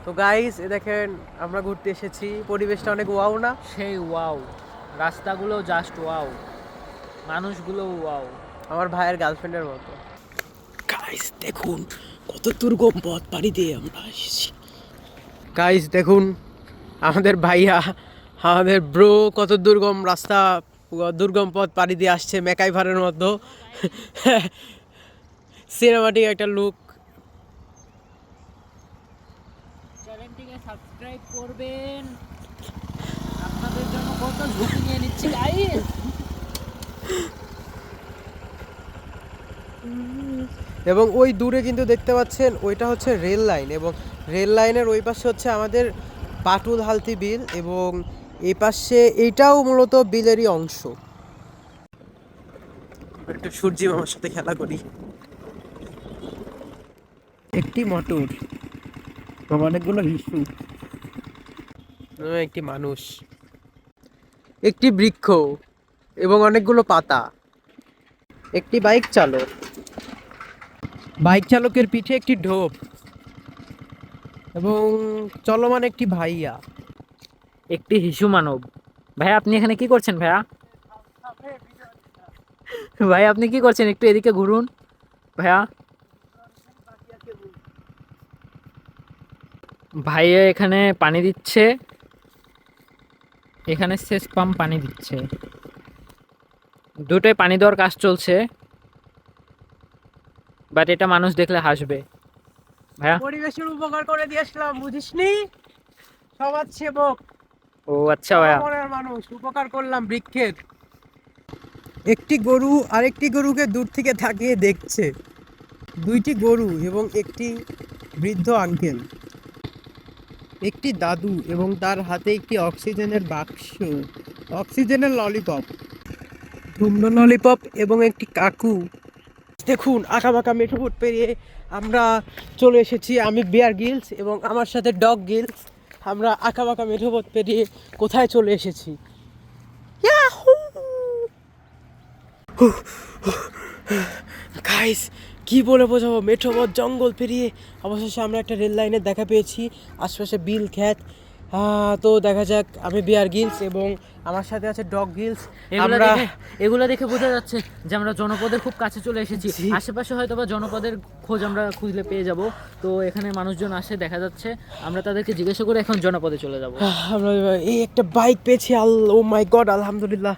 তো গাইস এ দেখেন আমরা ঘুরতে এসেছি, পরিবেশটা অনেক ওয়াও না? সেই ওয়াও, রাস্তাগুলো জাস্ট ওয়াও, মানুষগুলো ওয়াও। আমার ভাইয়ের গার্লফ্রেন্ডের মতো। গাইস দেখুন কত দুর্গম পথ পাড়ি দিয়ে আমরা এসেছি। গাইস দেখুন আমাদের ভাইয়া, আমাদের ব্রো কত দুর্গম রাস্তা, দুর্গম পথ পাড়ি দিয়ে আসছে মেকাইভারের মতো। সিনেমাটিক একটা লুক। চ্যানেলটিকে সাবস্ক্রাইব করবেন, আপনাদের জন্য কত ঝুঁকি নিয়ে নিচ্ছি গাইস। এবং ওই দূরে কিন্তু দেখতে পাচ্ছেন ওইটা হচ্ছে রেল লাইন, এবং রেল লাইনের ওই পাশে হচ্ছে আমাদের পাটুল হালতি বিল, এবং এই পাশে এইটাও মূলত বিলেরই অংশ। একটু সূর্যি মামার সাথে খেলা করি। একটি মোটর এবং অনেকগুলো হিসু, একটি মানুষ, একটি বৃক্ষ এবং অনেকগুলো পাতা, একটি বাইক চালক, বাইক চালকের পিঠে একটি ঢোপ এবং চলমান একটি ভাইয়া। একটি শিশু মানব। ভাইয়া আপনি এখানে কি করছেন ভাইয়া? ভাই আপনি কি করছেন, একটু এদিকে ঘুরুন ভাইয়া। ভাইয়া এখানে পানি দিচ্ছে, এখানে সেচ পাম্প পানি দিচ্ছে, দুটোই পানি দেওয়ার কাজ চলছে, বাট এটা মানুষ দেখলে হাসবে। ভাইয়া পরিবেশের উপকার করে দিয়ে আসলাম, বুঝিসনি? সমাজ সেবক, ও আচ্ছা ভাইয়া। মনের মানুষ, উপকার করলাম বৃক্ষের। একটি গরু আরেকটি গরুকে দূর থেকে তাকিয়ে দেখছে, দুইটি গরু এবং একটি বৃদ্ধ আঙ্কেল, একটি দাদু এবং তার হাতে একটি অক্সিজেনের বাক্স, অক্সিজেনের ললিপপ, ধুমনো ললিপপ এবং একটি কাকু। দেখুন আঁকাবাঁকা মেঠোপথ পেরিয়ে আমরা চলে এসেছি। আমি বিয়ার গিলস এবং আমার সাথে ডগ গিলস, আমরা আঁকাবাঁকা মেঠোপথ পেরিয়ে কোথায় চলে এসেছি? গাইস কি বলে বোঝাবো, মেঠোপথ জঙ্গল পেরিয়ে অবশেষে আমরা একটা রেল লাইনের দেখা পেয়েছি, আশপাশে বিল খ্যাত। তো দেখা যাক, আমি বিয়ার গিলস এবং আমার সাথে আছে ডগ গিলস। আমরা এগুলো দেখে বোঝা যাচ্ছে যে আমরা জনপদের খুব কাছে চলে এসেছি। জি। আশেপাশে হয়তো বা জনপদের খোঁজ আমরা খুঁজলে পেয়ে যাব। তো এখানে মানুষজন আসে দেখা যাচ্ছে, আমরা তাদেরকে জিজ্ঞাসা করে এখন জনপদে চলে যাব। আমরা এই একটা বাইক পেয়েছি, ও মাই গড, আলহামদুলিল্লাহ।